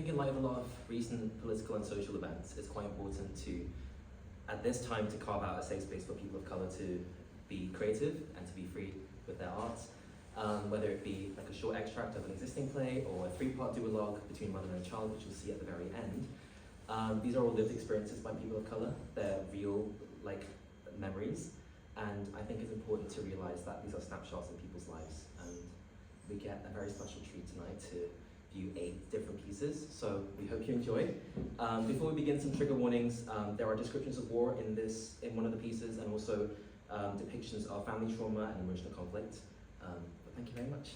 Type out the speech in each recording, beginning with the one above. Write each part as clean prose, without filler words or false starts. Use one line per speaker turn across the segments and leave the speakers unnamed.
think in light of a lot of recent political and social events, it's quite important to, at this time, to carve out a safe space for people of colour to be creative and to be free with their art. Whether it be like a short extract of an existing play or a 3-part duologue between mother and child, which you'll see at the very end. These are all lived experiences by people of colour. They're real, like, memories. And I think it's important to realise that these are snapshots in people's lives. And we get a very special treat tonight to view 8 different pieces. So we hope you enjoy. Before we begin, some trigger warnings. There are descriptions of war in one of the pieces, and also depictions of family trauma and emotional conflict. But thank you very much.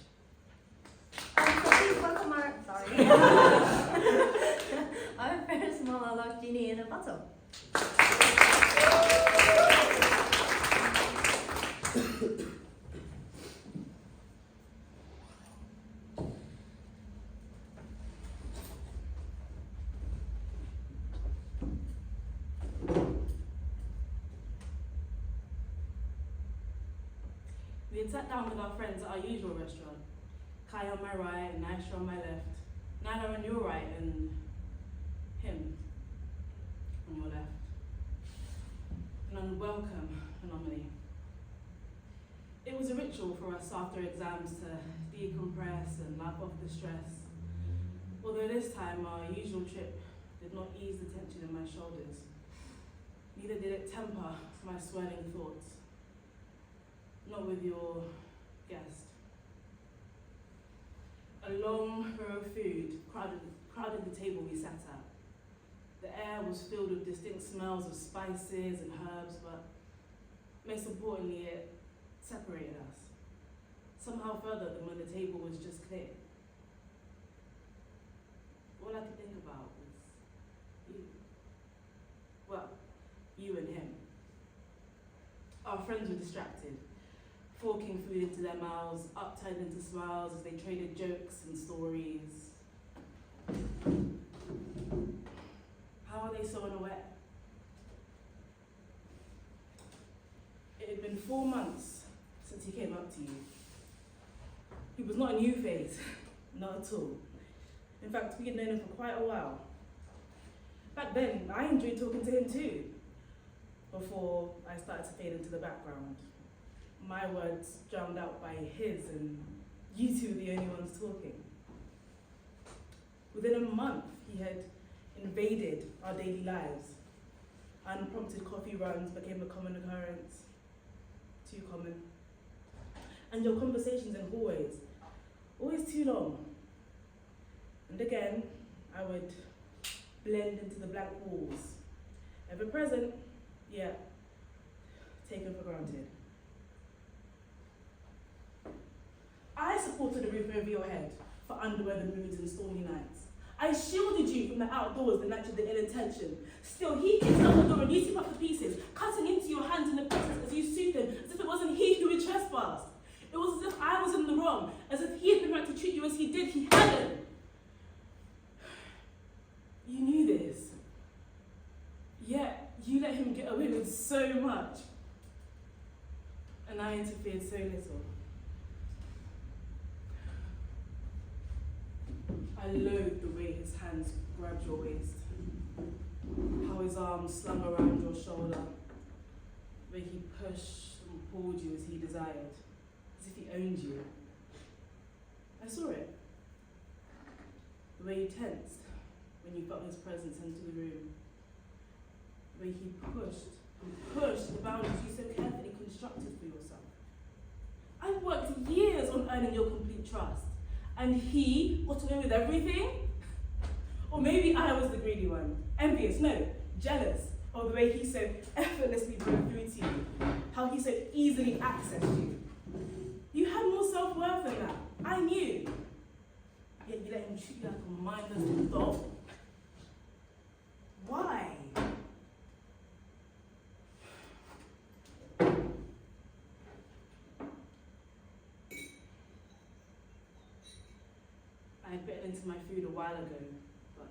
So please welcome our first monologue, Genie In A Bottle.
We had sat down with our friends at our usual restaurant. Kai on my right and Naisha on my left. Nana on your right and him on your left. An unwelcome anomaly. It was a ritual for us after exams to decompress and laugh off the stress. Although this time our usual trip did not ease the tension in my shoulders. Neither did it temper my swirling thoughts. Not with your guest. A long row of food crowded the table we sat at. The air was filled with distinct smells of spices and herbs, but most importantly, it separated us. Somehow further than when the table was just clear. All I could think about was you. Well, you and him. Our friends were distracted, forking food into their mouths, upturned into smiles as they traded jokes and stories. How are they so unaware? It had been 4 months since he came up to you. He was not a new face, not at all. In fact, we had known him for quite a while. Back then, I enjoyed talking to him too, before I started to fade into the background. My words drowned out by his, and you two were the only ones talking. Within a month, he had invaded our daily lives. Unprompted coffee runs became a common occurrence. Too common. And your conversations in hallways, always too long. And again, I would blend into the blank walls. Ever present, yet taken for granted. I supported a roof over your head for under-weather moods and stormy nights. I shielded you from the outdoors that nurtured the ill intention. Still, he kicks out the door and you tip up the pieces, cutting into your hands in the process as you soothe him, as if it wasn't he who had trespassed. It was as if I was in the wrong, as if he had been right to treat you as he did. He hadn't. You knew this. Yet, you let him get away with so much. And I interfered so little. I loathed the way his hands grabbed your waist, how his arms slung around your shoulder, the way he pushed and pulled you as he desired, as if he owned you. I saw it. The way you tensed when you felt his presence enter the room. The way he pushed the boundaries you so carefully constructed for yourself. I've worked years on earning your complete trust. And he got away with everything? Or maybe I was the greedy one, envious, no, jealous of the way he so effortlessly broke through to you, how he so easily accessed you. You had more self-worth than that, I knew. Yet you let him treat you like a mindless little dog. Why? I had bitten into my food a while ago, but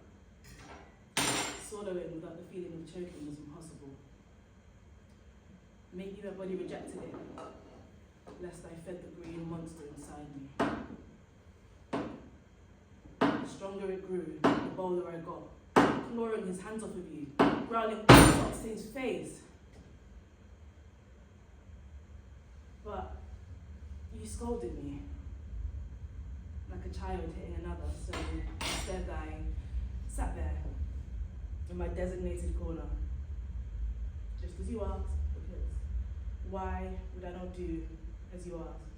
swallowing without the feeling of choking was impossible. Maybe my body rejected it, lest I fed the green monster inside me. The stronger it grew, the bolder I got, clawing his hands off of you, growling insults to his face. But you scolded me, like a child hitting another, so instead I sat there in my designated corner, just as you asked, because why would I not do as you asked?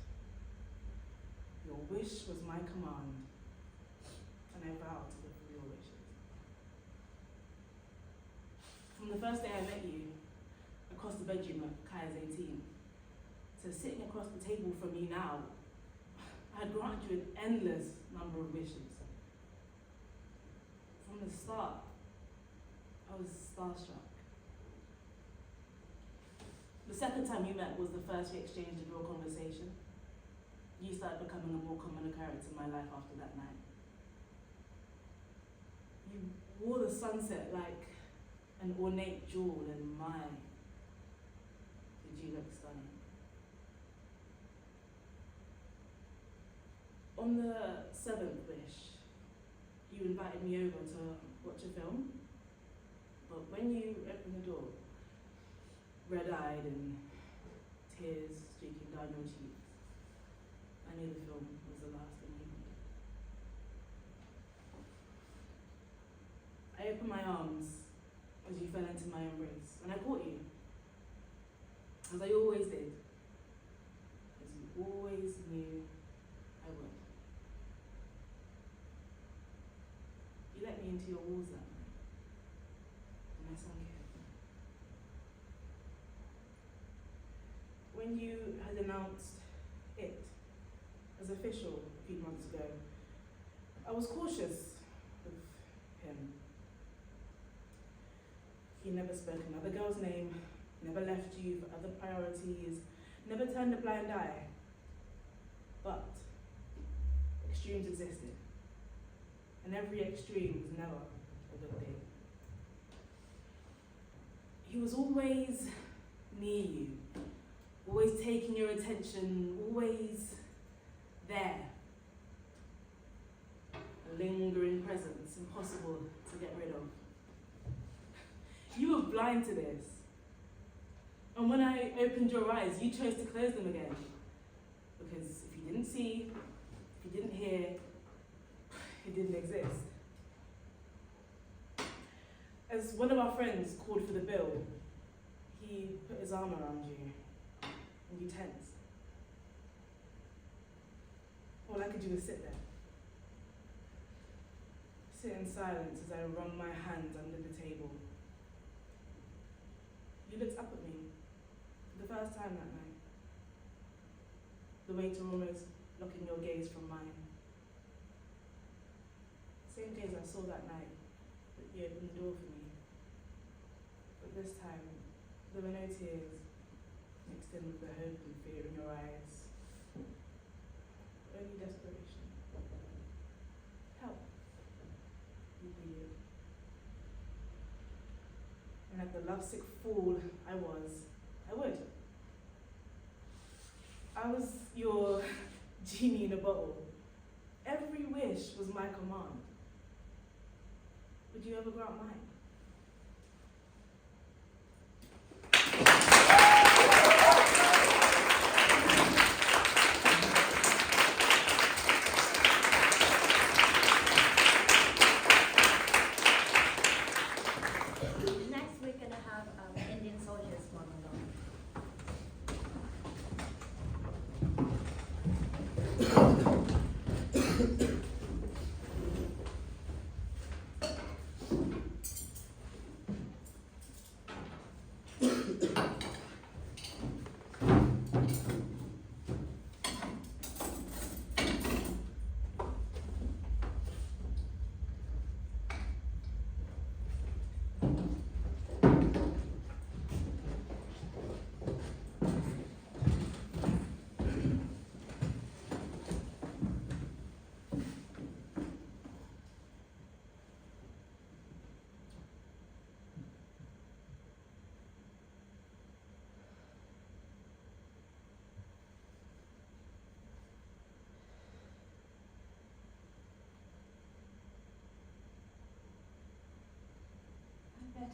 Your wish was my command, and I vowed to fulfill your wishes. From the first day I met you, across the bedroom at Kaya's 18, to sitting across the table from you now, I had granted you an endless number of wishes. From the start, I was starstruck. The second time you met was the first we exchanged a real conversation. You started becoming a more common occurrence in my life after that night. You wore the sunset like an ornate jewel, and my, did you look stunning. On the seventh wish, you invited me over to watch a film, but when you opened the door, red-eyed and tears streaking down your cheeks, I knew the film was the last thing you needed. I opened my arms as you fell into my embrace, and I caught you, as I always did, as you always knew I would. You let me into your walls that night, and I sunk in. When you had announced it as official a few months ago, I was cautious of him. He never spoke another girl's name, never left you for other priorities, never turned a blind eye. But extremes existed, and every extreme was never a good thing. He was always near you, always taking your attention, always there. A lingering presence, impossible to get rid of. You were blind to this. And when I opened your eyes, you chose to close them again. Because if you didn't see, if you didn't hear, it didn't exist. As one of our friends called for the bill, he put his arm around you, and you tensed. All I could do was sit there. Sit in silence as I wrung my hands under the table. You looked up at me for the first time that night. The waiter almost locking your gaze from mine. Same gaze I saw that night, that you opened the door for me. But this time, there were no tears, mixed in with the hope and fear in your eyes. Only desperation. Help. You pleaded. And like the lovesick fool I would. I was your genie in a bottle. Every wish was my command. Would you ever grant mine?
Next, we're gonna have Indian soldiers monologue.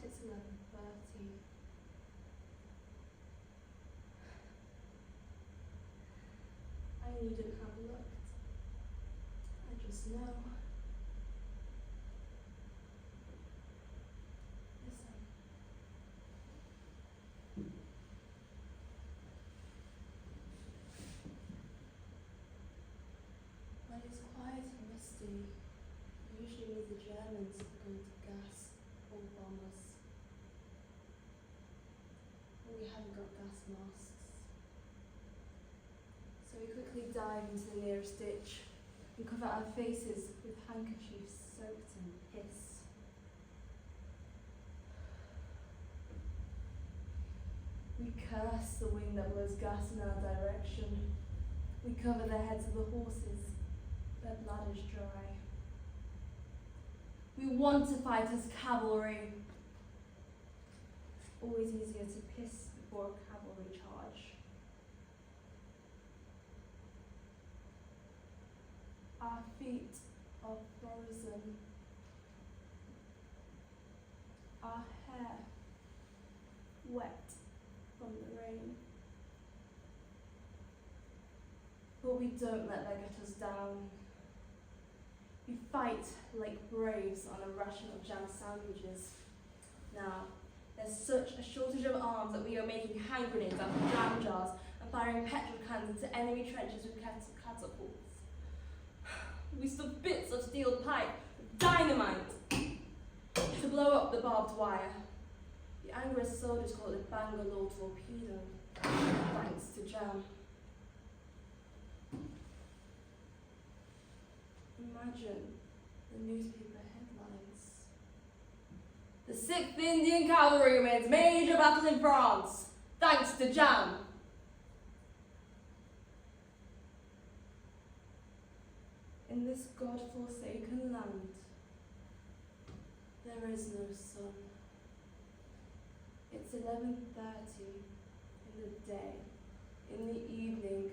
it's 11:30. I needn't have looked. I just know. Listen. When it's quiet and misty, usually the Germans are going to gas or bomb us. But we haven't got gas masks. So we quickly dive into the nearest ditch and cover our faces with handkerchiefs soaked in piss. We curse the wind that blows gas in our direction. We cover the heads of the horses, their bladders dry. We want to fight as cavalry. Always easier to piss before a cavalry charge. Our feet are frozen. Our hair wet from the rain. But we don't let that get us down. We fight like braves on a ration of jam sandwiches. Now, there's such a shortage of arms that we are making hand grenades out of jam jars and firing petrol cans into enemy trenches with catapults. We stuff bits of steel pipe with dynamite to blow up the barbed wire. The angry soldiers call it Bangalore torpedo, thanks to jam. Imagine the newspaper headlines. The 6th Indian Cavalry wins major battle in France, thanks to jam. In this God-forsaken land, there is no sun. It's 11:30 in the day, in the evening,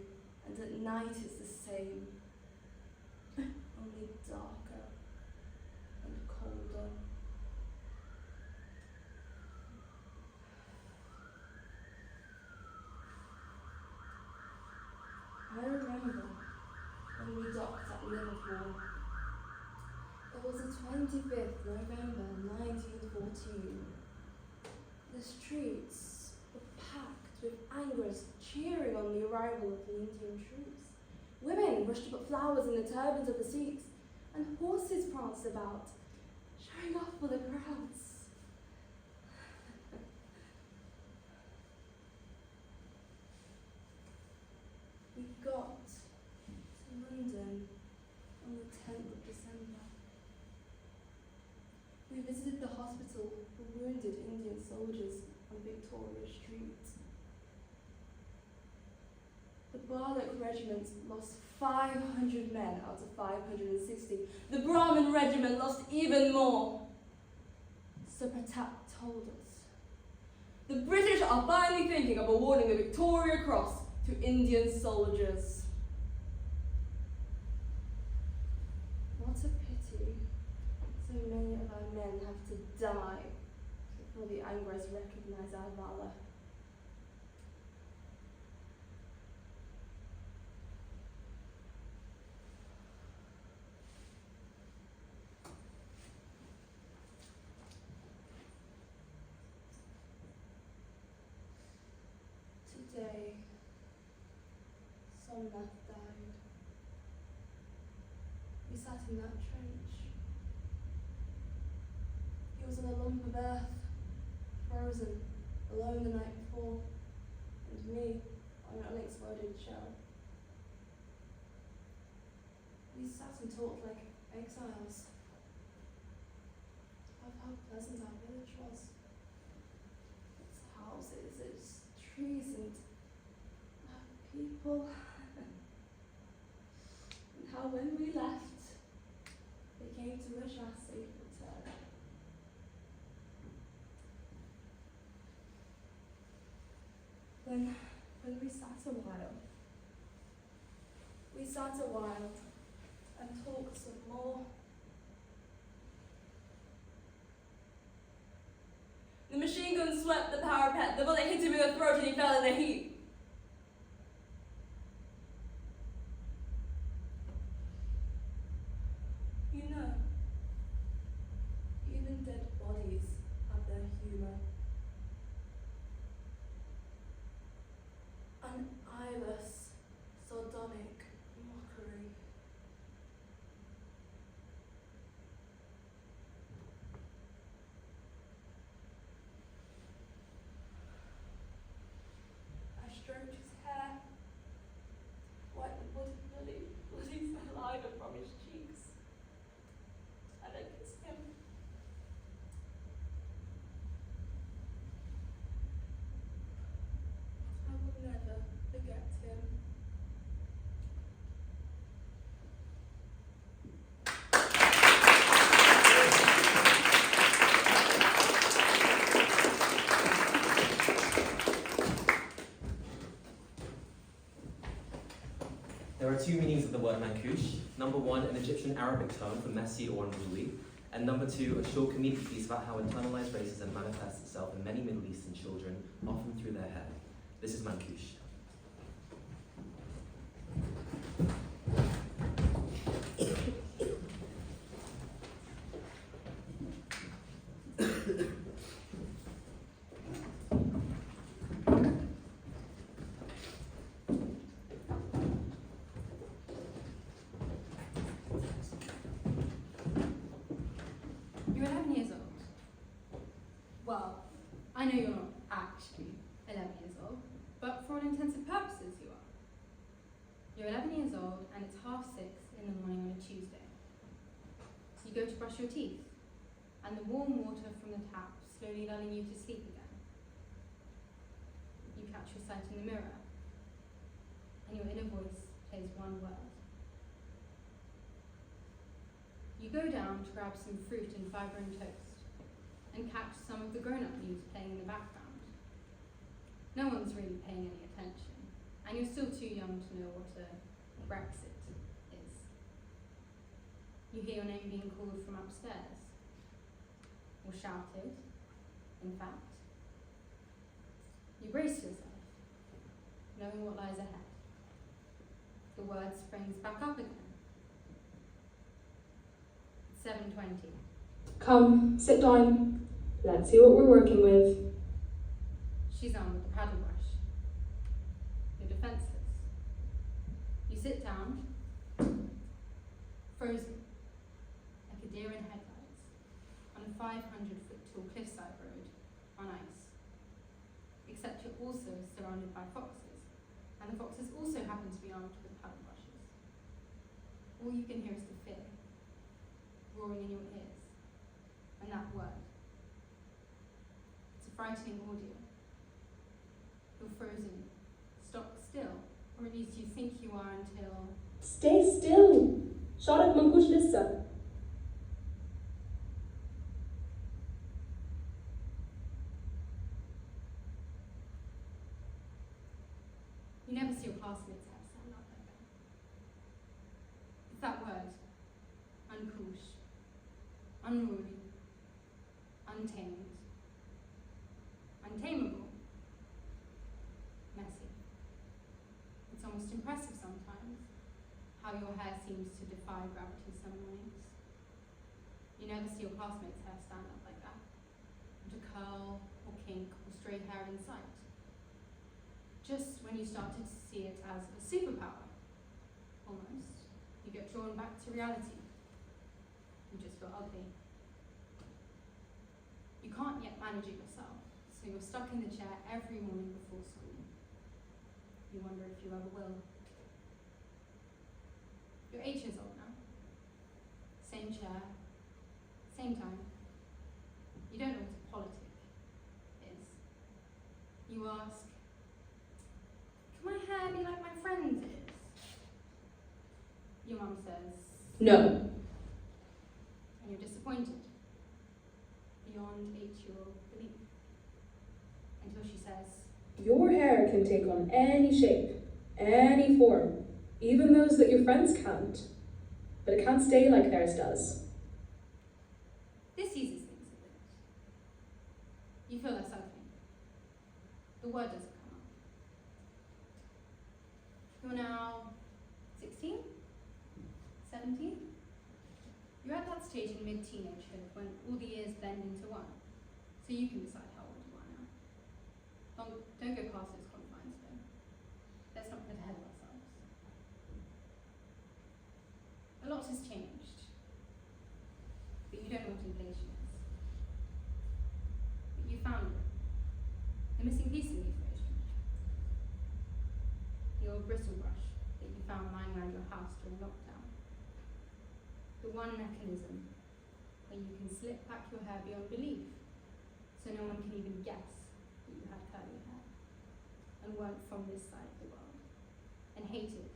and at night it's the same. Only darker and colder. I remember when we docked at Liverpool. It was the 25th November 1914. The streets were packed with anglers cheering on the arrival of the Indian troops. Women rushed to put flowers in the turbans of the Sikhs, and horses pranced about, showing off for the crowds. We got to London on the 10th of December. We visited the hospital for wounded Indian soldiers on Victoria Street. The Barlock Regiment lost 500 men out of 560. The Brahmin Regiment lost even more. Sir Pratap told us, the British are finally thinking of awarding the Victoria Cross to Indian soldiers. What a pity so many of our men have to die before the Angles recognize our valor. Today, Somnath died. We sat in that trench. He was in a lump of earth, frozen, alone the night before, and me on an unexploded shell. We sat and talked like exiles of how pleasant our village was. Its houses, its trees, and our people. And how when we left, they came to wish our safe return. Then, when we sat a while and talked some more. swept the parapet. The bullet hit him in the throat and he fell in the heap. You know, even dead bodies have their humour. An eyeless, sardonic mockery. I stroked his hair, wiped the bloody saliva from his cheeks, and I kissed him. I will never forget him.
There are two meanings of the word Mankoosh. Number one, an Egyptian Arabic term for messy or unruly. And number two, a short comedic piece about how internalized racism manifests itself in many Middle Eastern children, often through their hair. This is Mankoosh.
You're 11 years old. Well, I know you're not actually 11 years old, but for all intents and purposes you are. You're 11 years old and it's 6:30 in the morning on a Tuesday. So you go to brush your teeth, and the warm water from the tap slowly lulling you to sleep again. You catch your sight in the mirror, and your inner voice plays one word. You go down to grab some fruit and fibre and toast, and catch some of the grown-up news playing in the background. No one's really paying any attention, and you're still too young to know what a Brexit is. You hear your name being called from upstairs, or shouted, in fact. You brace yourself, knowing what lies ahead. The word springs back up again. 7:20.
Come, sit down. Let's see what we're working with.
She's on with the paddle brush. You're defenseless. You sit down, frozen, like a deer in headlights, on a 500-foot tall cliffside road on ice. Except you're also surrounded by foxes, and the foxes also happen to be armed with paddle brushes. All you can hear is the fear roaring in your ears, and that word. It's a frightening audio. You're frozen, stock still, or at least you think you are until...
Stay still. شعرك منكوش لسه.
You never see your classmates have stand up like that. It's that word, Mankoosh, unruly, untamed, untamable, messy. It's almost impressive sometimes, how your hair seems to defy gravity some mornings. You never see your classmates' hair stand up like that, not a curl or kink or stray hair in sight. Just when you started to see it as a superpower, almost, you get drawn back to reality. You just feel ugly. You can't yet manage it yourself, so you're stuck in the chair every morning before school. You wonder if you ever will. You're 8 years old now. Same chair, same time. You don't know what a politic is. You ask, can my hair be like my friend's is? Your mum says,
No.
and you're disappointed, beyond 8-year-old belief, until she says,
Your hair can take on any shape, any form, even those that your friends can't. But it can't stay like theirs does.
this eases things a bit. You feel less ugly. the word doesn't come up. You're now 16? 17? You're at that stage in mid-teenagehood when all the years blend into one, so you can decide how old you are now. Don't go past those confines though. Let's not get ahead of ourselves. A lot has changed, but you don't know what inflation is. But you found it. The missing piece in the equation. The old bristle brush that you found lying around your house during lockdown. The one mechanism where you can slip back your hair beyond belief, so no one can even guess that you had curly hair, and weren't from this side of the world, and hated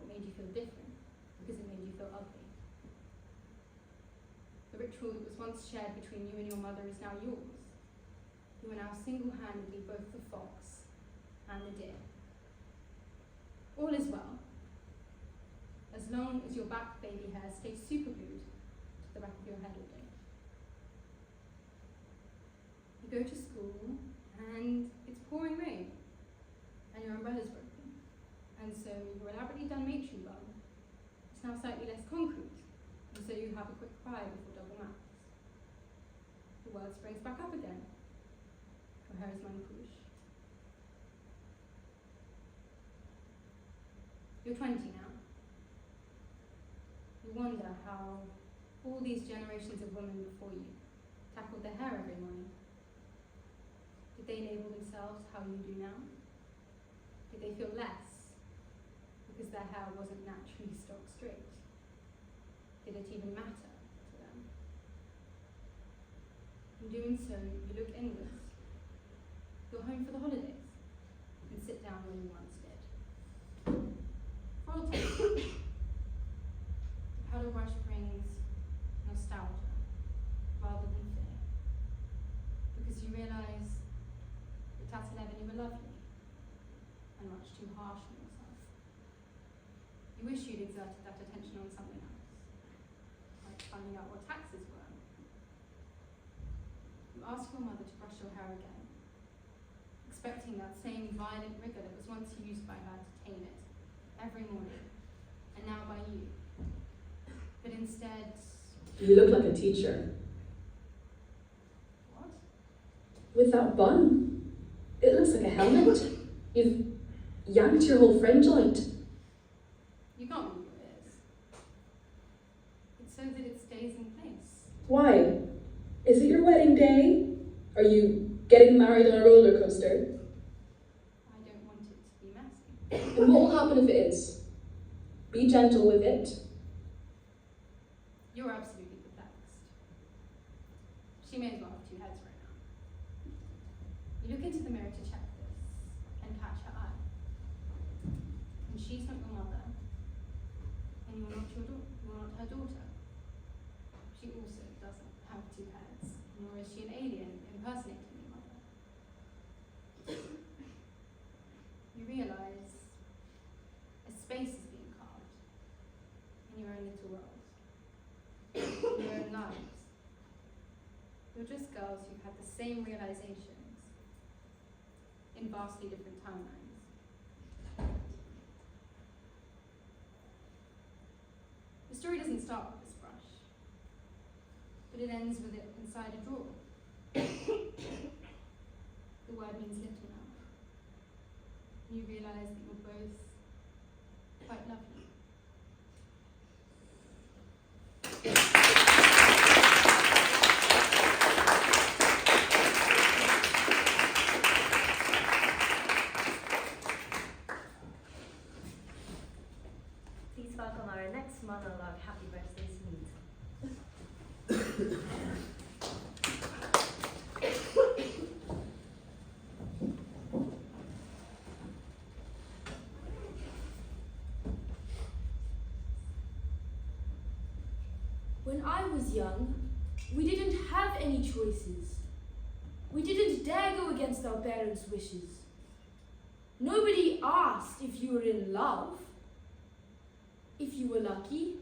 what made you feel different, because it made you feel ugly. The ritual that was once shared between you and your mother is now yours. You are now single-handedly both the fox and the deer. All is well, as long as your back baby hair stays superglued to the back of your head all day. You go to school, and it's pouring rain, and your umbrella's broken, and so your elaborately done matron bun is now slightly less concrete, and so you have a quick cry before double maths. The word springs back up again. Your hair is Mankoosh. You're 20 now. You wonder how all these generations of women before you tackled their hair every morning. Did they label themselves how you do now? Did they feel less because their hair wasn't naturally stock straight? Did it even matter to them? In doing so, you look inwards. You're home for the holidays and sit down where you once did. For all time, the paddle brush brings nostalgia rather than fear, because you realise that at 11 you were lovely and much too harsh on yourself. You wish you'd exerted that attention on something else, like finding out what taxes were. You ask your mother to brush your hair again, expecting that same violent rigour that was once used by her to tame it every morning, and now by you. But instead...
You look like a teacher.
What?
With that bun. It looks like a helmet. You've yanked your whole fringe joint.
You can't move your ears. It's so that it stays in place.
Why? Is it your wedding day? Are you getting married on a roller coaster?
I don't want it to be messy.
And what will happen if it is? Be gentle with it.
You're absolutely perplexed. She may as well have two heads right now. You look into the mirror to check this and catch her eye. And she's not your mother, and you're not her daughter. She also doesn't have two heads, nor is she an alien impersonating your mother. You realise a space is being carved in your own little world. In your own lives. You're just girls who've had the same realizations in vastly different timelines. The story doesn't start with this brush, but it ends with it inside a drawer. The word means little now. You realise that you're both quite lovely.
Please welcome our next monologue, Happy Birthday, Sunita.
When I was young, we didn't have any choices. We didn't dare go against our parents' wishes. Nobody asked if you were in love. If you were lucky,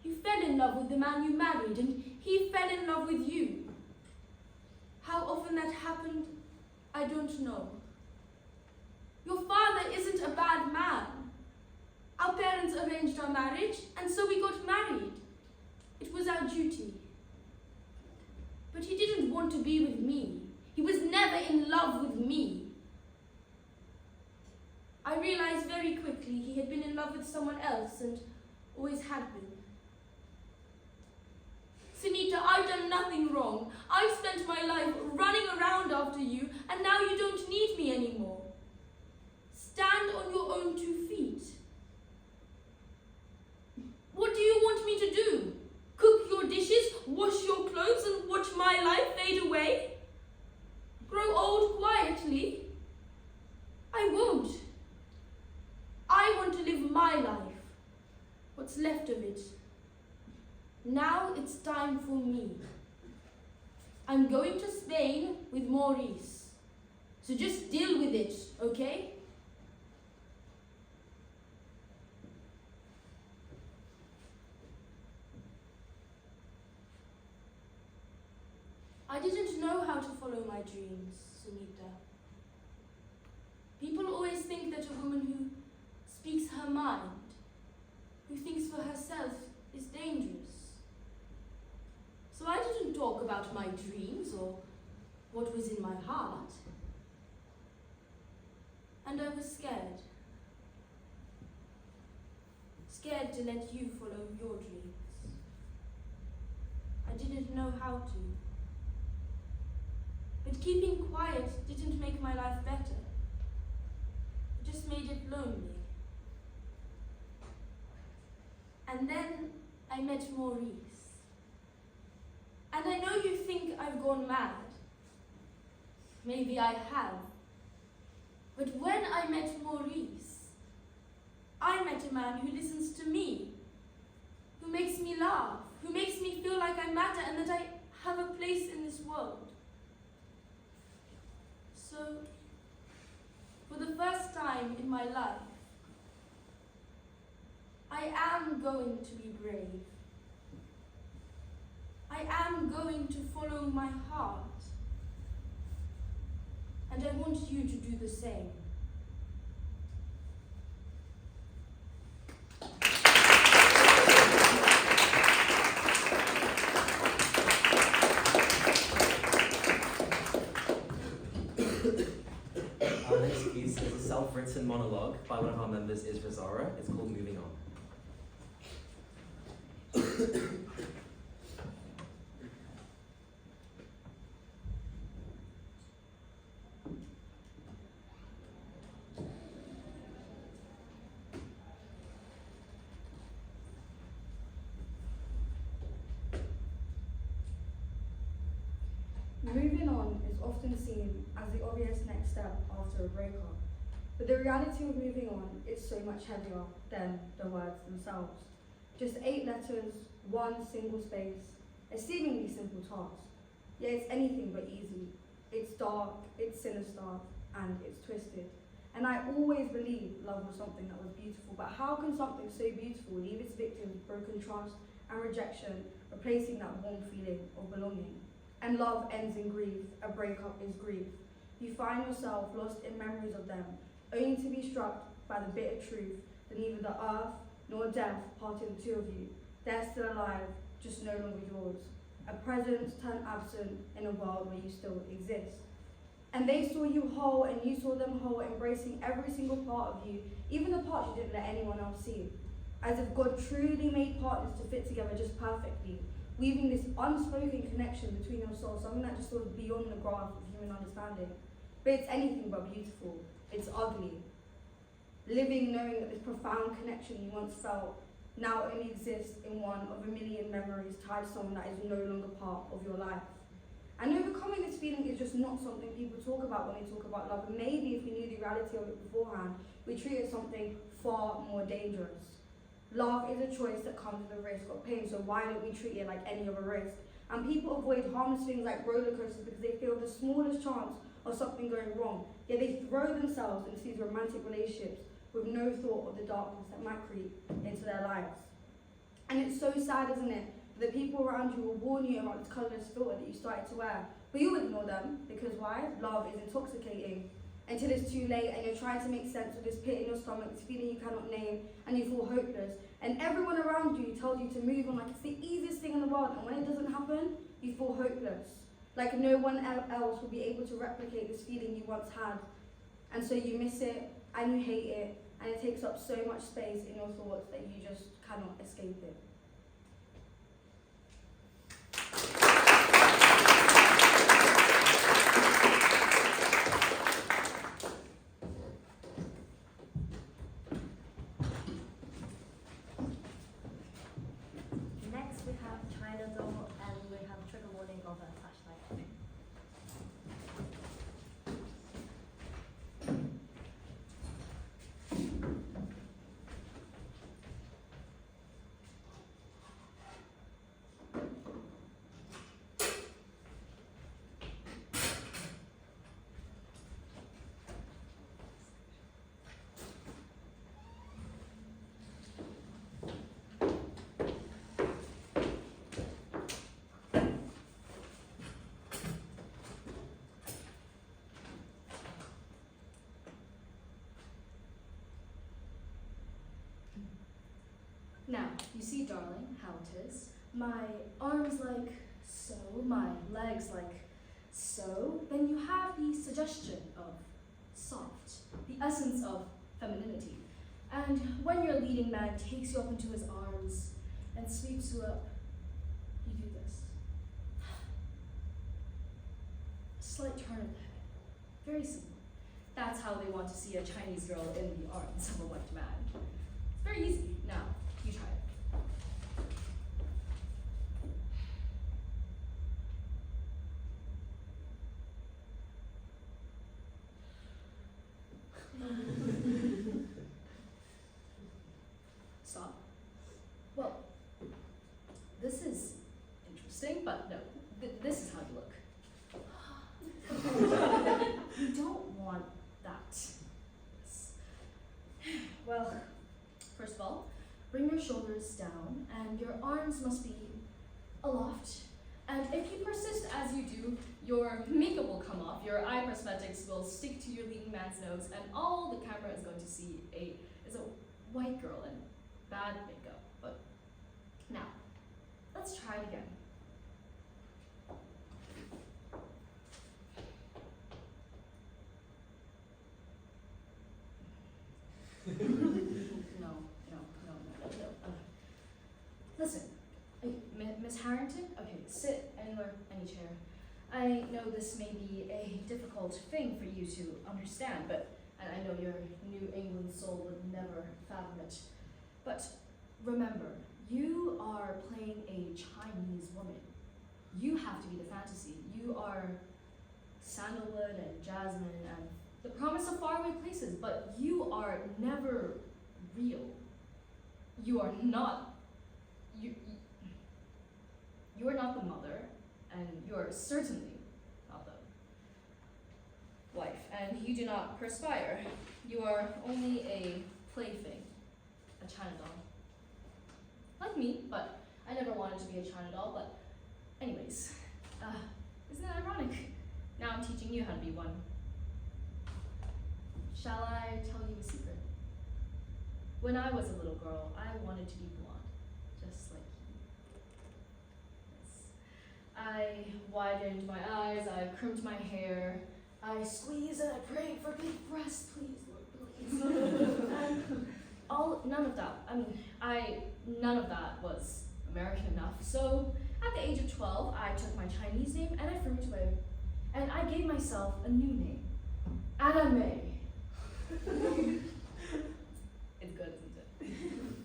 you fell in love with the man you married and he fell in love with you. How often that happened, I don't know. Your father isn't a bad man. Our parents arranged our marriage, and so we got married. It was our duty. But he didn't want to be with me. He was never in love with me. I realized very quickly he had been in love with someone else and always had been. Sunita, I've done nothing wrong. I've spent my life running around after you, and now you don't need me anymore. Stand on your own 2 feet. What do you want me to do? Cook your dishes, wash your clothes, and watch my life fade away? Grow old quietly? I won't. I want to live my life, what's left of it. Now it's time for me. I'm going to Spain with Maurice. So just deal with it, okay? I didn't know how to follow my dreams, Sunita. People always think that a woman who speaks her mind, who thinks for herself, is dangerous. So I didn't talk about my dreams or what was in my heart. And I was scared. Scared to let you follow your dreams. I didn't know how to. But keeping quiet didn't make my life better. It just made it lonely. And then I met Maurice. And I know you think I've gone mad. Maybe I have. But when I met Maurice, I met a man who listens to me, who makes me laugh, who makes me feel like I matter and that I have a place in this world. So, for the first time in my life, I am going to be brave. I am going to follow my heart. And I want you to do the same.
Our next piece is a self-written monologue by one of our members, Isra Zara. It's called Moving On.
Moving on is often seen as the obvious next step after a breakup, but the reality of moving on is so much heavier than the words themselves. Just 8 letters, 1 single space, a seemingly simple task, yet it's anything but easy. It's dark, it's sinister, and it's twisted. And I always believed love was something that was beautiful, but how can something so beautiful leave its victims with broken trust and rejection, replacing that warm feeling of belonging? And love ends in grief, a breakup is grief. You find yourself lost in memories of them, only to be struck by the bitter truth that neither the earth nor death parted the two of you. They're still alive, just no longer yours. A presence turned absent in a world where you still exist. And they saw you whole and you saw them whole, embracing every single part of you, even the parts you didn't let anyone else see. As if God truly made partners to fit together just perfectly, weaving this unspoken connection between your souls, something that just goes beyond the grasp of human understanding. But it's anything but beautiful. It's ugly. Living knowing that this profound connection you once felt now only exists in one of a million memories tied to someone that is no longer part of your life. And overcoming this feeling is just not something people talk about when they talk about love. And maybe if we knew the reality of it beforehand, we treat it as something far more dangerous. Love is a choice that comes with a risk of pain, so why don't we treat it like any other risk? And people avoid harmless things like roller coasters because they feel the smallest chance of something going wrong. Yet they throw themselves into these romantic relationships with no thought of the darkness that might creep into their lives. And it's so sad, isn't it? The people around you will warn you about this colourless filter that you started to wear. But you ignore them, because why? Love is intoxicating. Until it's too late and you're trying to make sense of this pit in your stomach, this feeling you cannot name, and you feel hopeless. And everyone around you tells you to move on like it's the easiest thing in the world, and when it doesn't happen, you feel hopeless. Like no one else will be able to replicate this feeling you once had. And so you miss it, and you hate it, and it takes up so much space in your thoughts that you just cannot escape it.
Next we have China Doll, and we have trigger warning of a flashlight.
Now, you see, darling, how it is. My arms like so, my legs like so. Then you have the suggestion of soft, the essence of femininity. And when your leading man takes you up into his arms and sweeps you up, you do this. A slight turn of the head. Very simple. That's how they want to see a Chinese girl in the arms of a white man. It's very easy. Now, you try it. Stop. Well, this is interesting, but no, this is how you look. You don't want that. Well, first of all, bring your shoulders down, and your arms must be aloft. And if you persist as you do, your makeup will come off, your eye prosthetics will stick to your leading man's nose, and all the camera is going to see is a white girl in bad makeup. But now, let's try it again. No. Listen, Miss Harrington, okay, sit anywhere, any chair. I know this may be a difficult thing for you to understand, and I know your New England soul would never fathom it. But remember, you are playing a Chinese woman. You have to be the fantasy. You are sandalwood and jasmine and the promise of faraway places, but you are never real. You are not. You are not the mother, and you are certainly not the wife, and you do not perspire. You are only a plaything, a China doll. Like me, but I never wanted to be a China doll, but anyways, isn't that ironic? Now I'm teaching you how to be one. Shall I tell you a secret? When I was a little girl, I wanted to be blonde, just like you. Yes. I widened my eyes, I crimped my hair, I squeezed and I prayed for big breasts, please, Lord, please. None of that was American enough. So at the age of 12, I took my Chinese name and I threw it away. And I gave myself a new name, Anime. It's good, isn't it?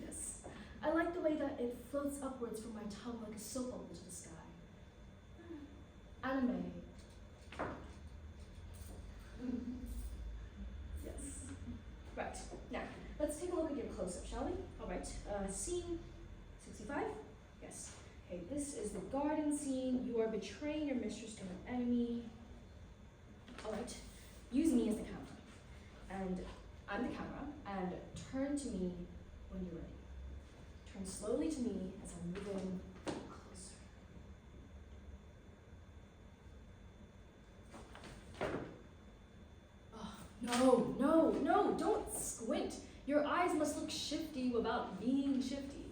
Yes. I like the way that it floats upwards from my tongue like a soap bubble to the sky. Anime. Yes. Right, now, let's take a look at your close-up, shall we? Alright, scene 65? Yes. Okay, this is the garden scene. You are betraying your mistress to an enemy. Alright, use me as the camera. And I'm the camera, and turn to me when you're ready. Turn slowly to me as I'm moving No, don't squint. Your eyes must look shifty without being shifty.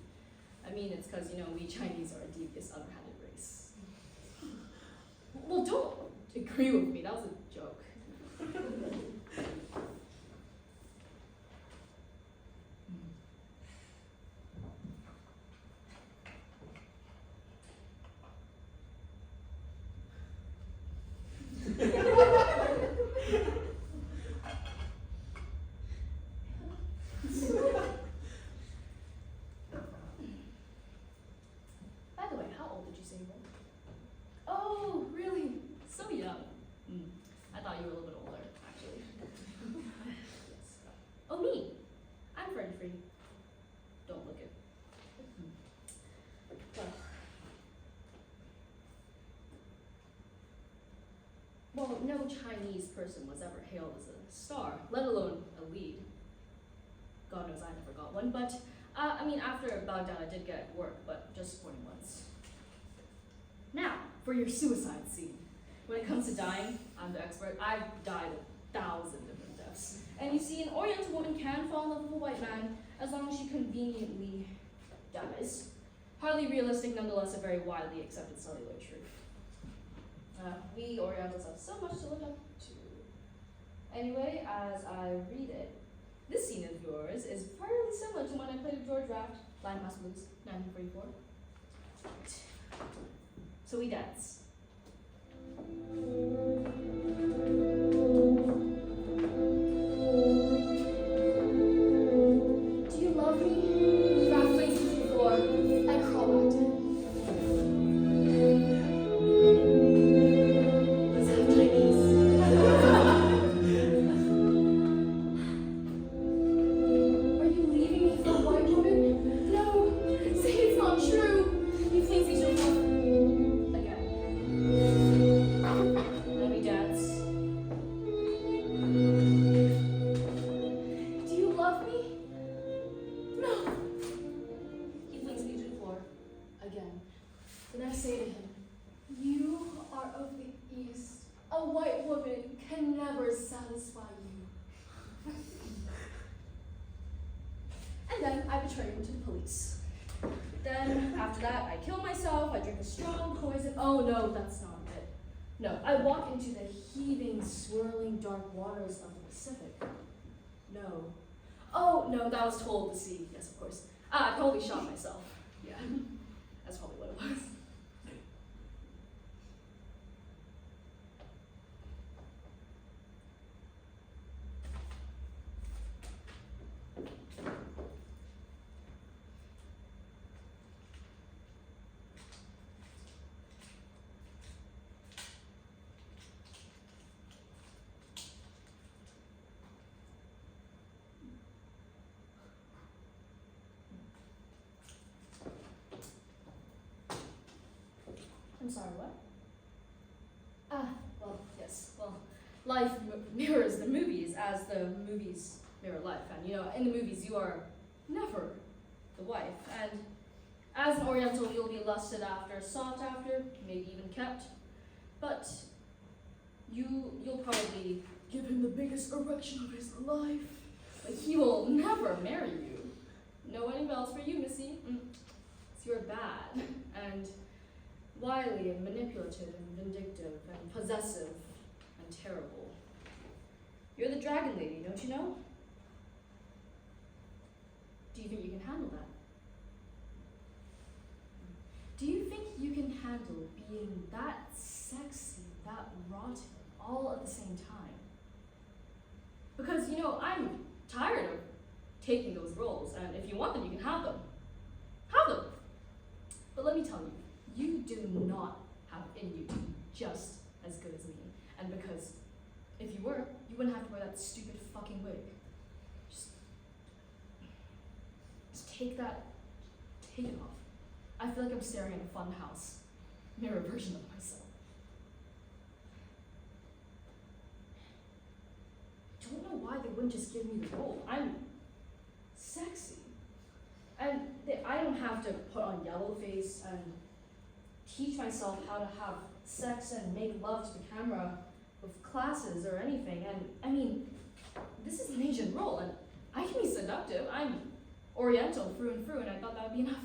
I mean, it's because, we Chinese are a devious, underhanded race. Well, don't agree with me. That was a joke. By the way, how old did you say you were? Oh, really? So young. I thought you were a little bit older, actually. Yes. Oh, me. I'm 33. Don't look it. Well, no Chinese person was ever hailed as a star, let alone a lead. God knows I never got one, but after Baghdad I did get work, but just sporting ones. Now, for your suicide scene. When it comes to dying, I'm the expert. I've died 1,000 different deaths. And you see, an Oriental woman can fall in love with a white man as long as she conveniently dies. Hardly realistic, nonetheless, a very widely accepted cellular truth. We Orientals have so much to look up to. Anyway, as I read it, this scene of yours is fairly similar to when I played with George Raft, Landmass Blues, 1944. So we dance. Do you love me? Raft lays to the floor. I crawl back to him. Let's have Chinese. Are you leaving me for a white woman? No, say it's not true. He flings each other again. Let me dance. Do you love me? No. He flings me to the floor again. Then I say to him, you are of the East. A white woman can never satisfy you. And then I betray him to the police. Then, after that, I kill myself, I drink a strong poison. Oh no, that's not it. No, I walk into the heaving, swirling, dark waters of the Pacific. No. Oh, no, that was told to sea. Yes, of course. I probably shot myself. Yeah, that's probably what it was. I'm sorry, what? Yes. Life mirrors the movies as the movies mirror life. And in the movies, you are never the wife. And as an Oriental, you'll be lusted after, sought after, maybe even kept. But you'll probably give him the biggest erection of his life. But he will never marry you. No wedding bells for you, missy. So you're bad. And wily and manipulative and vindictive and possessive and terrible. You're the dragon lady, don't you know? Do you think you can handle that? Do you think you can handle being that sexy, that rotten, all at the same time? Because, I'm tired of taking those roles, and if you want them, you can have them. Have them! But let me tell you, you do not have it in you to be just as good as me. And because if you were, you wouldn't have to wear that stupid fucking wig. Just take it off. I feel like I'm staring at a funhouse mirror version of myself. I don't know why they wouldn't just give me the role. I'm sexy. And I don't have to put on yellow face and teach myself how to have sex and make love to the camera with classes or anything. And This is an Asian role, and I can be seductive. I'm Oriental through and through, and I thought that would be enough.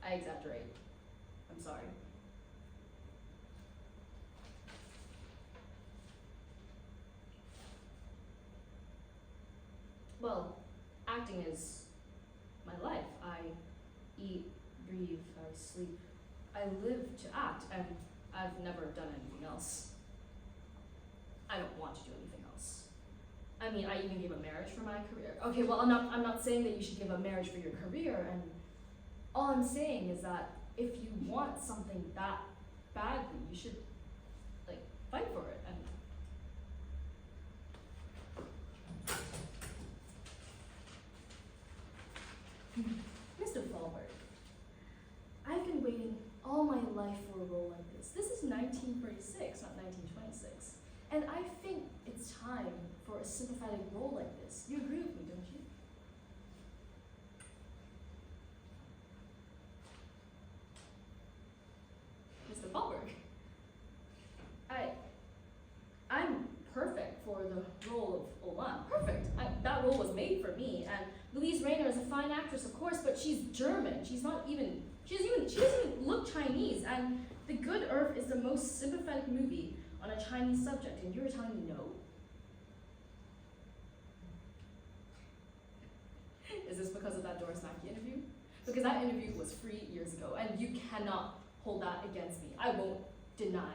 I exaggerate. I'm sorry. Well, acting is my life. I eat, breathe, I sleep. I live to act, and I've never done anything else. I don't want to do anything else. I mean, I even gave a marriage for my career. Okay, well, I'm not saying that you should give a marriage for your career, and all I'm saying is that if you want something that badly, you should, like, fight for it. And Mr. Fallberg, I've been waiting all my life for a role like this. This is 1936, not 1926. And I think it's time for a sympathetic role like this. You agree with me, don't you? Mr. Fallberg, I'm perfect for the role of Olan. Perfect. That role was made for me. And Louise Rayner is a fine actress, of course, but she's German. She doesn't even look Chinese. And The Good Earth is the most sympathetic movie on a Chinese subject, and you're telling me no? Is this because of that Doris Mackey interview? Because that interview was 3 years ago, and you cannot hold that against me. I won't deny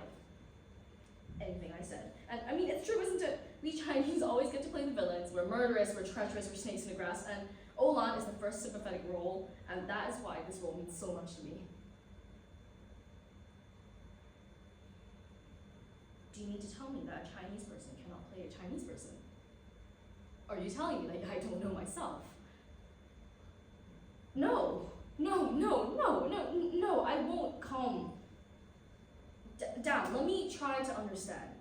anything I said. And I mean, it's true, isn't it? We Chinese always get to play the villains. We're murderous, we're treacherous, we're snakes in the grass, and Olan is the first sympathetic role, and that is why this role means so much to me. Do you need to tell me that a Chinese person cannot play a Chinese person? Are you telling me that I don't know myself? No, I won't calm down. Let me try to understand.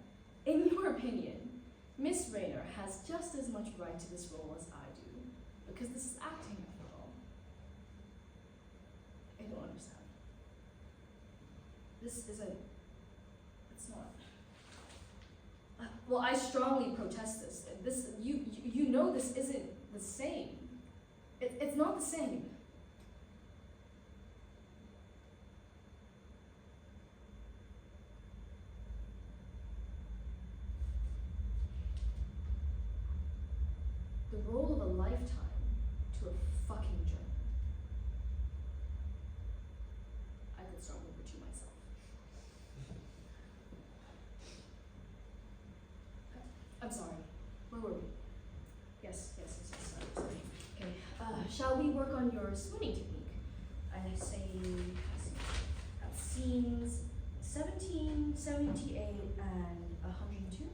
In your opinion, Miss Rayner has just as much right to this role as I do, because this is acting after all. I don't understand. This isn't, it's not. Well, I strongly protest this. You know this isn't the same. It's not the same. The role of a lifetime to a fucking German. I could start World War II myself. I'm sorry. Where were we? Yes. Sorry. Okay. Shall we work on your swooning technique? I say at scenes 17, 78, and 102.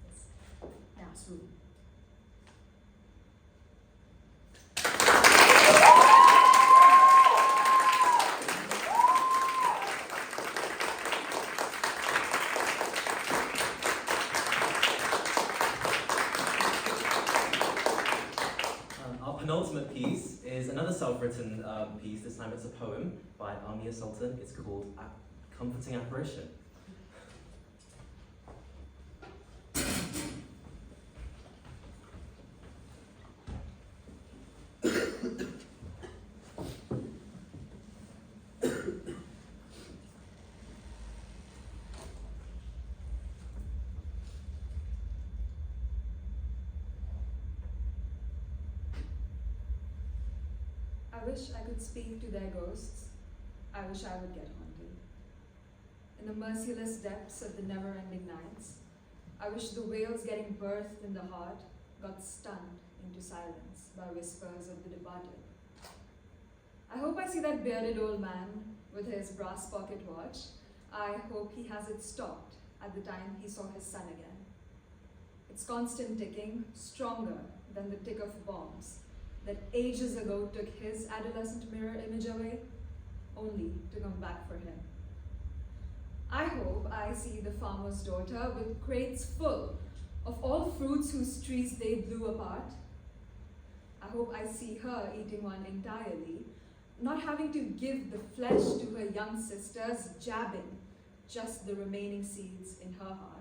Yes. Now swoon.
Penultimate piece is another self-written piece. This time it's a poem by Amir Sultan. It's called Comforting Apparition.
I wish I could speak to their ghosts. I wish I would get haunted. In the merciless depths of the never-ending nights, I wish the wails getting birthed in the heart got stunned into silence by whispers of the departed. I hope I see that bearded old man with his brass pocket watch. I hope he has it stopped at the time he saw his son again. Its constant ticking, stronger than the tick of bombs that ages ago took his adolescent mirror image away, only to come back for him. I hope I see the farmer's daughter with crates full of all fruits whose trees they blew apart. I hope I see her eating one entirely, not having to give the flesh to her young sisters, just the remaining seeds in her heart.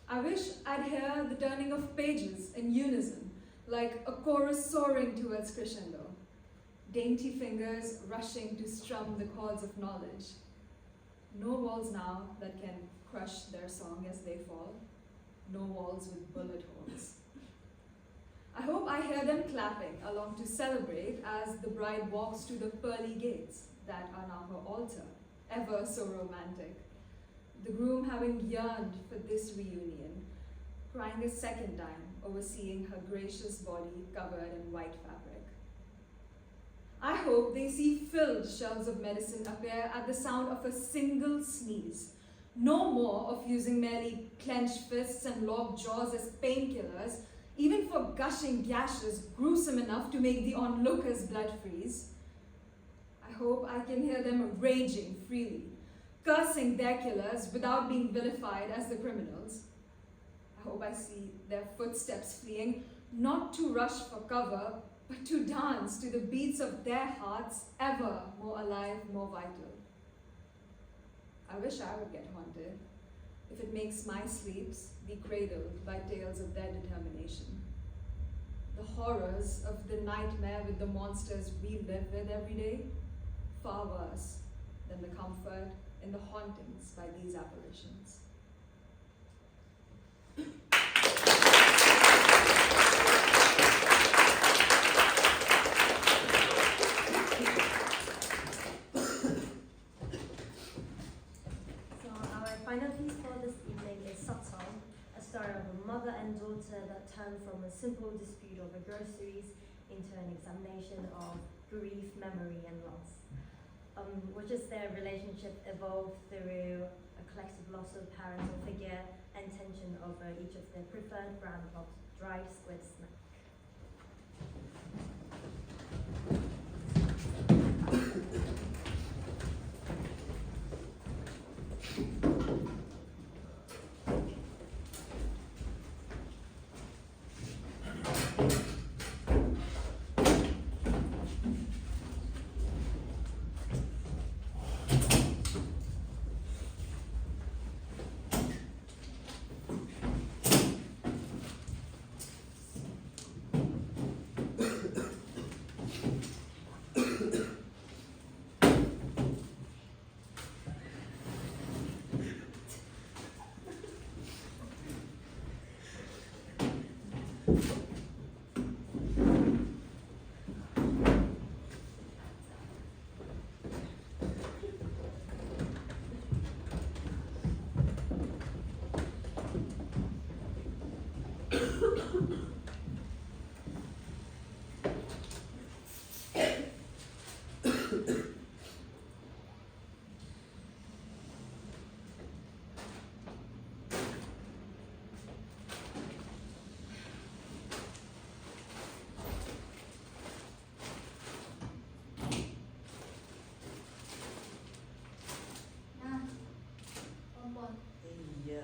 I wish I'd hear the turning of pages in unison, like a chorus soaring towards crescendo. Dainty fingers rushing to strum the chords of knowledge. No walls now that can crush their song as they fall. No walls with bullet holes. I hope I hear them clapping along to celebrate as the bride walks to the pearly gates that are now her altar, ever so romantic. The groom having yearned for this reunion, crying a second time over seeing her gracious body covered in white fabric. I hope they see filled shelves of medicine appear at the sound of a single sneeze. No more of using merely clenched fists and locked jaws as painkillers, even for gushing gashes gruesome enough to make the onlooker's blood freeze. I hope I can hear them raging freely, cursing their killers without being vilified as the criminals. I hope I see their footsteps fleeing, not to rush for cover, but to dance to the beats of their hearts, ever more alive, more vital. I wish I would get haunted, if it makes my sleeps be cradled by tales of their determination. The horrors of the nightmare with the monsters we live with every day, far worse than the comfort in the hauntings by these apparitions.
Final piece for this evening is Sotong, a story of a mother and daughter that turned from a simple dispute over groceries into an examination of grief, memory, and loss. Which is their relationship evolved through a collective loss of parental figure and tension over each of their preferred brand of dried squid snack.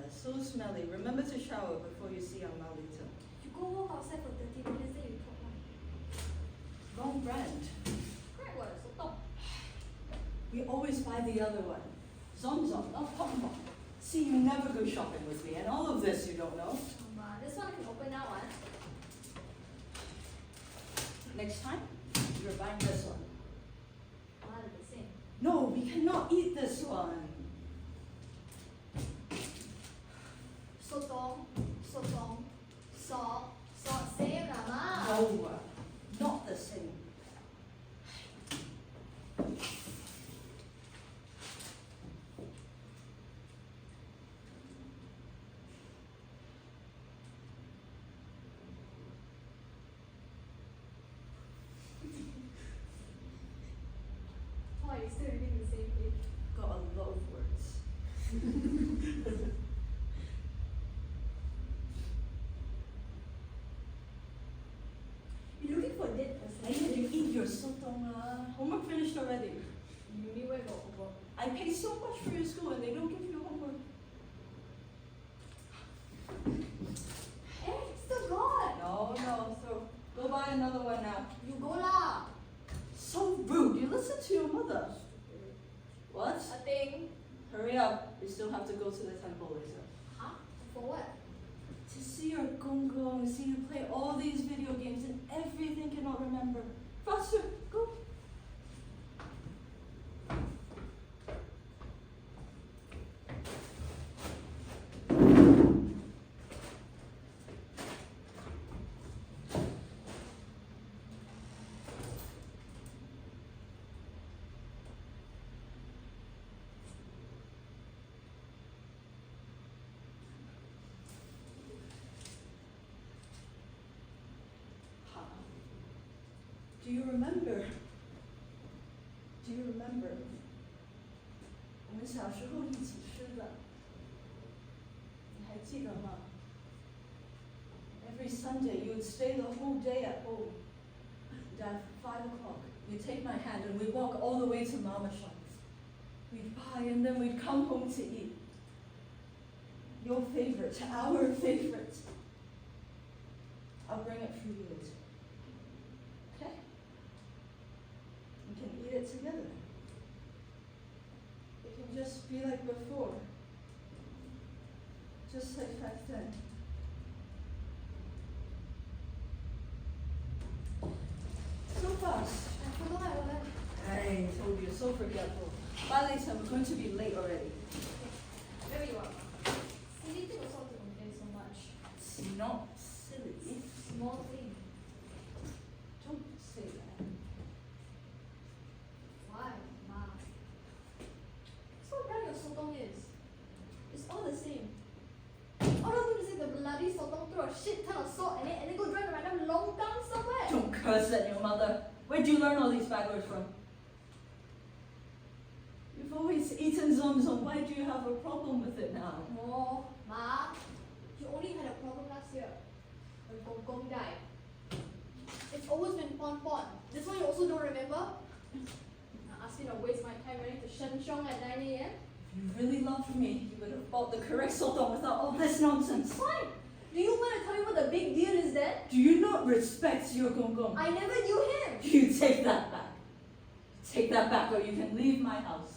So smelly. Remember to shower before you see Amma later.
You go walk outside for 30 minutes, then you talk one.
Wrong brand.
Correct what? Sotong.
We always buy the other one. Zom, not Pom Pom. See, you never go shopping with me, and all of this you don't know.
This one I can open now, one.
Next time, you're buying this one.
They're the same.
No, we cannot eat this one.
Sotong, salt, same lah.
No, not the same.
Oh, you're still reading the same page.
Got a lot of words.
You're looking for a dead
I need you eat your sotong. Homework finished already.
Uni where got homework?
I pay so much for your school and they don't give you homework.
Eh, still got.
No, so go buy another one now.
You go lah.
So rude, you listen to your mother. What?
A thing.
Hurry up, we still have to go to the temple later.
Huh? For what?
To see your gong gong, see you play all these video games and everything cannot remember. Faster, go. Do you remember? Do you remember? 我们小时候一起吃的，你还记得吗？ Every Sunday you would stay the whole day at home. And at 5 o'clock, you'd take my hand and we'd walk all the way to Mama Shop's. We'd buy and then we'd come home to eat. Your favorite, our favorite. I'll bring it for you later. Okay? We can eat it together. It can just be like before. Just like back then. So fast.
I forgot my wallet.
I told you, so forgetful. Bye later, we're going to be late already.
There you are. Silly thing was not to complain so much.
It's not silly.
Small thing.
Don't say that.
Why, Ma? So brand your sotong is. It's all the same. All I do is eat the bloody sotong, throw a shit ton of salt in it, and then go drive a random longkang somewhere.
Don't curse at your mother. Where'd you learn all these bad words from? You've always eaten zomzom. Why do you have a problem with it now?
No, Ma. You only had a problem last year when Gong Gong died. It's always been Pon Pon. This one you also don't remember? Now ask me to waste my time running to Shen Xiong at 9 a.m.
If you really loved me, you would have bought the correct sotong without all this nonsense.
Fine. Do you want to tell me what the big deal is then?
Do you not respect your gong gong?
I never knew him.
You take that back. Take that back or you can leave my house.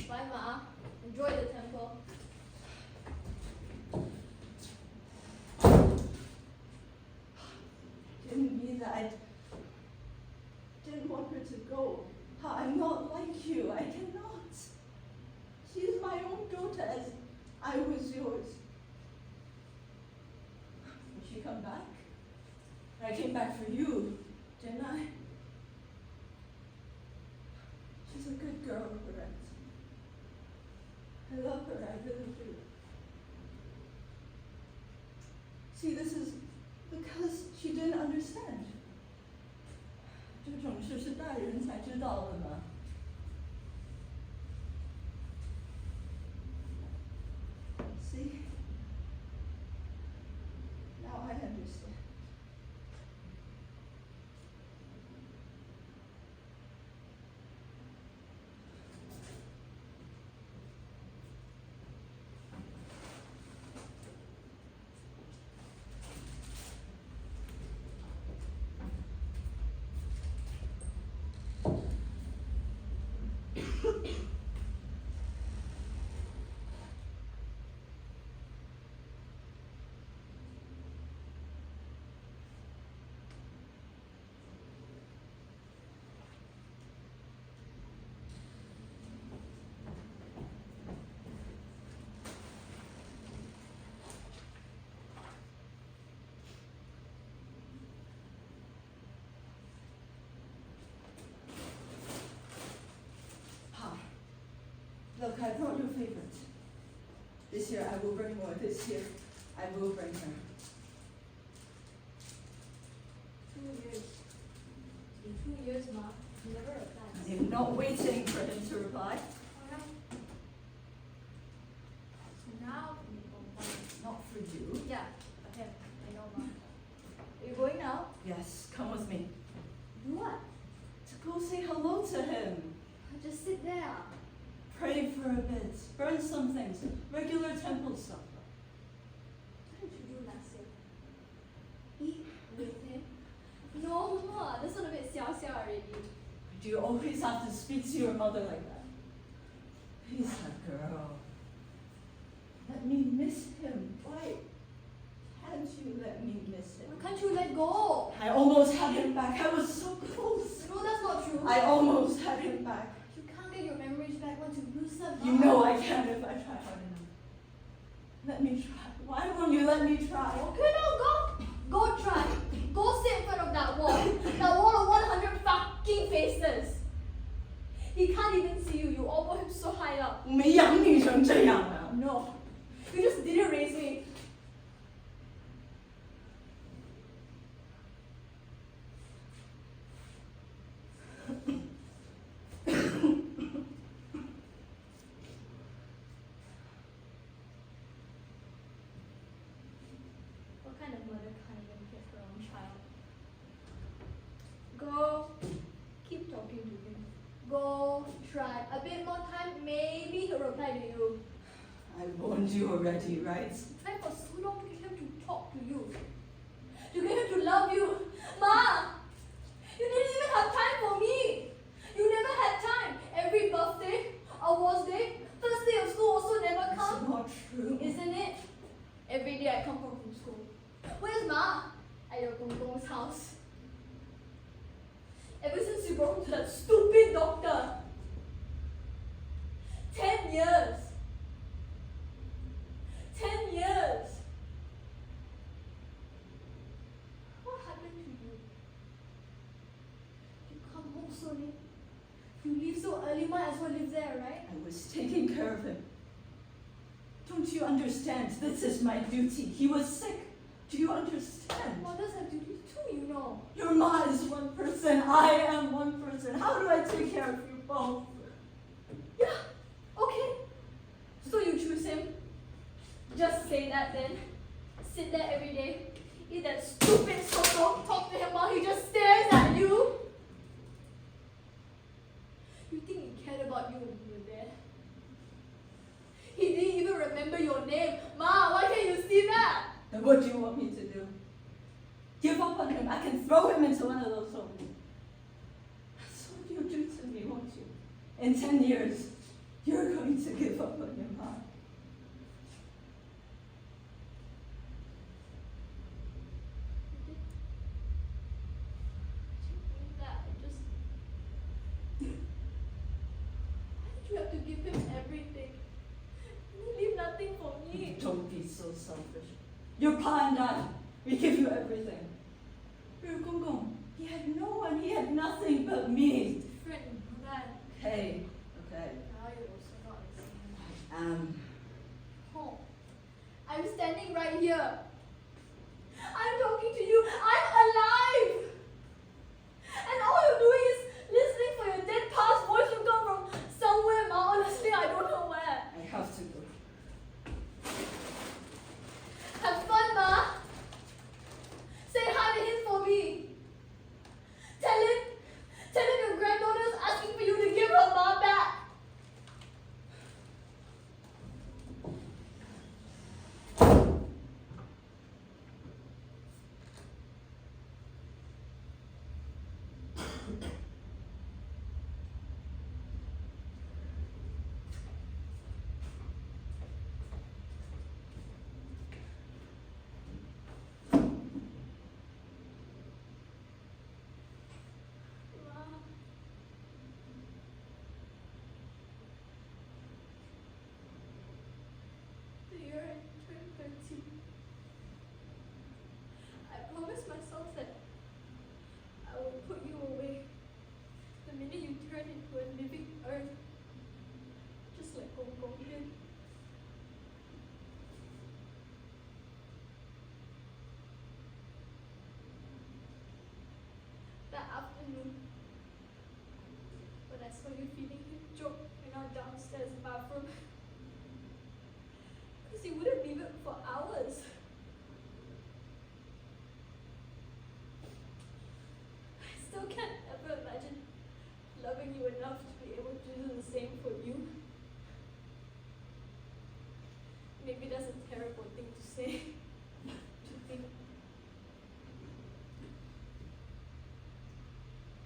Bye, Ma. Enjoy the temple.
Didn't mean that. I didn't want her to go. I'm not like you. I cannot. She's my own daughter as I was yours. Will she come back? I came back for you, didn't I? She's a good girl, Lorette. I love her, I really do. See, this is because she didn't understand. 这种事是大人才知道的嘛。See? Now I understand. Look, I brought your favorite. This year I will bring more. This year I will bring her.
2 years. It's been 2 years, Ma. You never replied.
I'm not waiting for him to reply.
Oh, no. So now we go on.
Not for you.
Yeah, for him. I know, Ma. Are you going now?
Yes, come with me.
Do what?
To go say hello to him.
Just sit there.
Pray for a bit. Burn some things. Regular temple stuff.
What did you do last year?
please have to speak to your mother like that? He's a girl. Let me miss him. Why can't you let me miss him?
Why can't you let go?
I almost had him back. I was so close.
No, that's not true.
I almost had him back.
You can't get your memories back once you lose them.
You know I can if I try hard enough. Let me try. Why won't you let me try?
Okay, now go. Go try. Go sit in front of that wall. That wall of 100 fucking faces. He can't even see you. You all put him so high up.
我没养你成这样啊！
No. You just didn't raise me. What kind of mother can't even kiss her own child? Go. Keep talking to him. Go. Try. A bit more time, maybe he'll reply to you.
I warned you already, right?
Tried for so long to get him to talk to you. To get him to love you. Ma! You didn't even have time for me. You never had time. Every birthday, awards day, first day of school also never
It's
come.
not true.
Isn't it? Every day I come home from school. Where's Ma? At your Gong's house. Ever since you brought him to that stupid doctor. 10 years. 10 years. What happened to you? You come home so late. You leave so early, might as well live there, right?
I was taking care of him. Don't you understand? This is my duty. He was sick. Do you understand?
Mothers have duties too, you know.
Your ma is one person. I am one person. How do I take care of you both?
Yeah, okay. So you choose him. Just say that then. Sit there every day. Eat that stupid Sotong. Talk to him while he just stares at you. You think he cared about you when you were there? He didn't even remember your name. Ma, why can't you see that?
And what do you want me to do? Give up on him. I can throw him into one of those homes. That's what you do to me, won't you? In 10 years, you're going to give up on your mom.
Why did you have to give him everything? You leave nothing for me.
Don't be so selfish. Your pa and I, we give you everything. Your Gong, he had no one. He had nothing but me.
Different, you know that.
Okay.
Now you're also not listening. Home. I'm standing right here. I'm talking to you. I'm alive. And all you're doing is listening for your dead past voice to come from somewhere, Ma. Honestly, I don't know where.
I have to go.
Have fun, Ma. Say hi to him for me. Tell him your granddaughter's asking for you to give her Ma back. The year I turned 13, I promised myself that I will put you away the minute you turn into a living earth, just like Gong Gong did. That afternoon, when I saw you feeding him joke in our downstairs bathroom, because you wouldn't leave it for hours. I still can't ever imagine loving you enough to be able to do the same for you. Maybe that's a terrible thing to say, to think.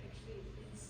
Actually, it is.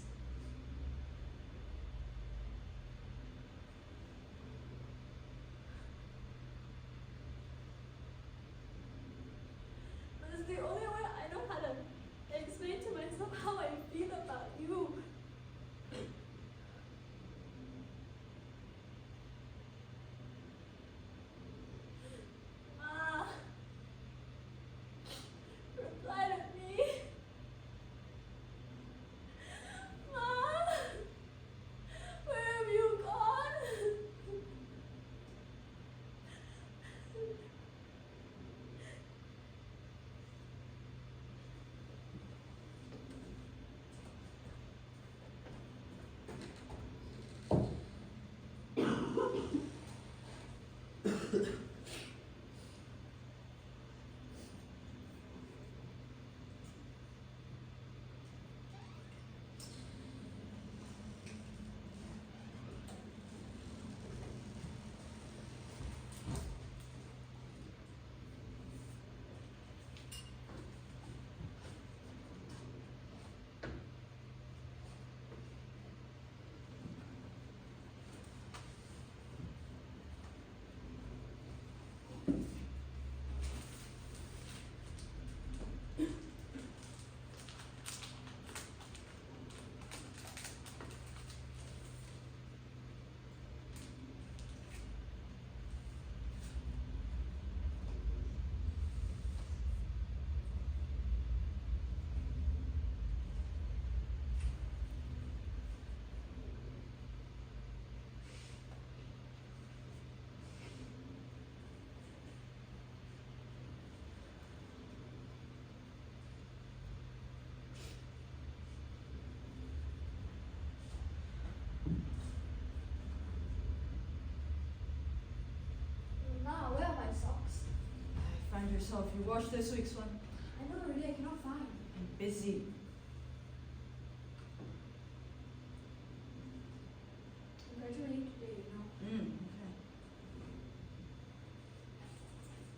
Mind yourself. You watched this week's one?
I know already, I cannot find.
I'm busy.
I'm graduating today, you know.
Okay.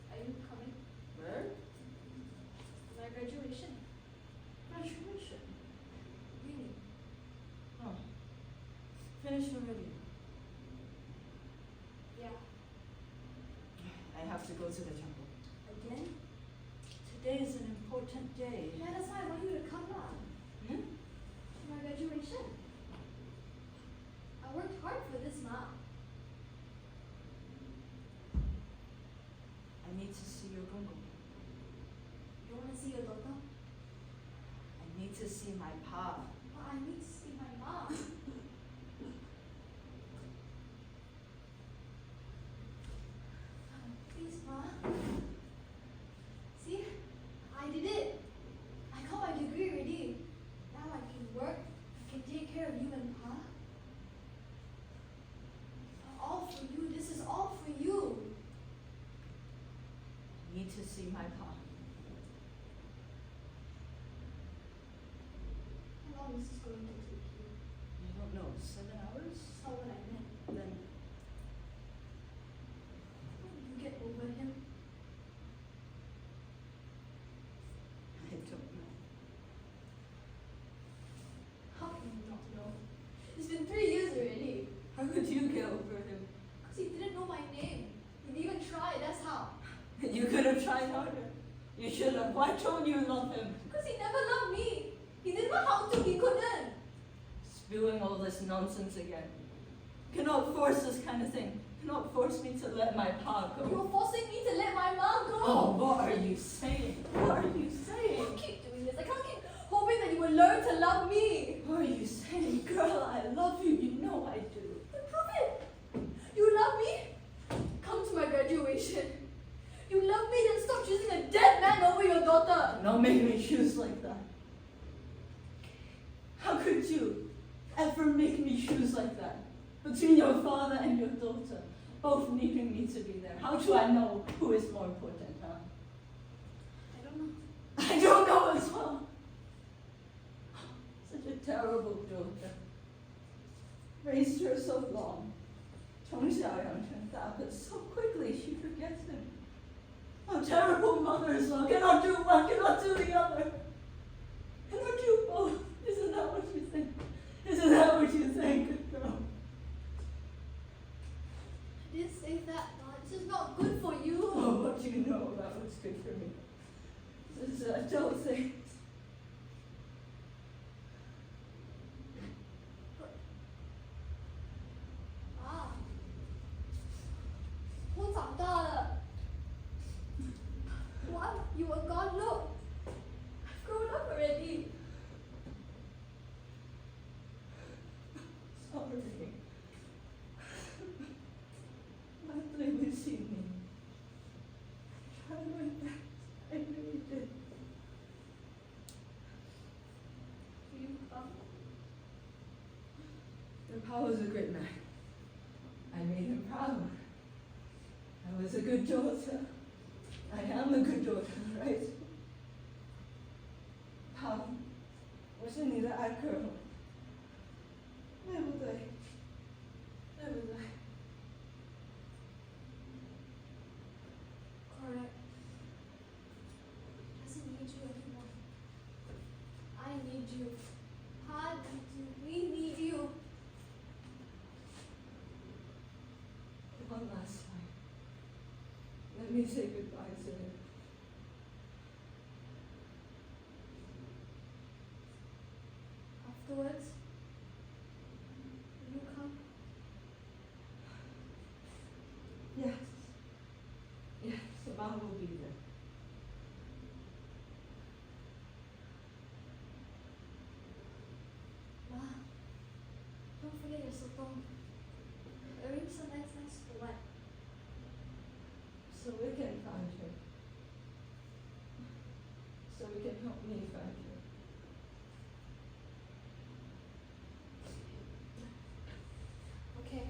Are you coming?
Where?
My graduation.
Graduation.
Uni.
Oh. Finished already?
Yeah.
I have to go to the temple.
Again?
Today is an important day.
Yeah, that's why I want you to come back.
Hmm?
To my graduation. I worked hard for this, Ma.
I need to see your gungo.
You want to see your daughter?
I need to see my pa.
Ma, I need to see my mom. Please, Ma. See? I did it. I got my degree already. Now I can work. I can take care of you and Pa. All for you. This is all for you.
I need to see my pa.
How long is this going to take you?
I don't know, 7 hours?
That's not what I meant.
Then
How do you get over him?
I don't know.
How can you not know? It's been 3 years already.
How could you get over him?
Because he didn't know my name. He didn't even try, that's how.
You could have tried harder. You should have. Why don't you love him?
Because he never loved me. He didn't know how to, he couldn't.
Spewing all this nonsense again. Cannot force this kind of thing. Cannot force me to let my pa
You
go.
were forcing me to let my mom go.
Oh, what are you saying? What are you
I
saying?
can't keep doing this. I can't keep hoping that you will learn to love me.
What are you saying? Girl, I love you. You know I do.
Then prove it. You love me? Come to my graduation. You love me, then stop choosing a dead man over your daughter.
Don't make me choose like that. How could you ever make me choose like that? Between your father and your daughter, both needing me to be there. How do I know who is more important, huh?
I don't know.
I don't know as well. Such a terrible daughter. Raised her so long. 从小养成大, but so quickly she forgets him. How terrible mother-in-law. Cannot do one, cannot do the other. Cannot do both. Isn't that what you think? Isn't that what you think, good girl?
I didn't say that, Ma. This is not good for you.
Oh, what do you know about what's good for me? This is adult things.
Ah. 我长大了. What? You were gone? Look. I've grown up already.
Sorry. I play with you. Try my best. I really did.
Will you come?
Your pa was a great man. I made him proud. I was a good daughter. I am a good daughter, right? Pa, 我是你的爱 girl. 对不对？对不对？
Correct. Doesn't need you anymore. I need you. Pa needs you. We need you.
One last time. Let me say goodbye to him.
Afterwards, will you come?
Yes. Yes, the mom will be there.
Ma, don't forget your sotong. Earrings are nice for what?
So we can find her. So we can help me find her.
Okay.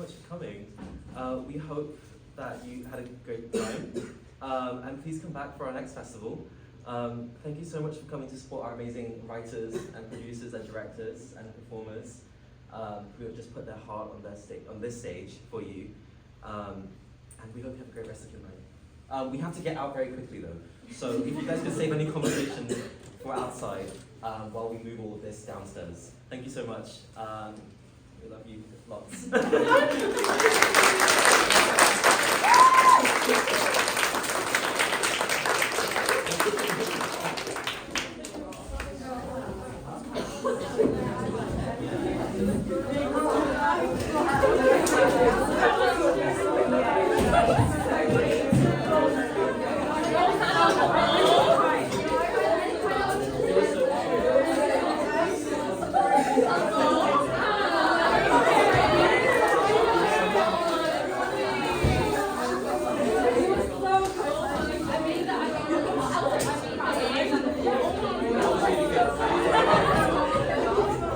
much for coming. We hope that you had a great time. And please come back for our next festival. Thank you so much for coming to support our amazing writers and producers and directors and performers who have just put their heart on this stage for you. And we hope you have a great rest of your night. We have to get out very quickly though. So if you guys could save any conversation for outside while we move all of this downstairs. Thank you so much. We love you lots.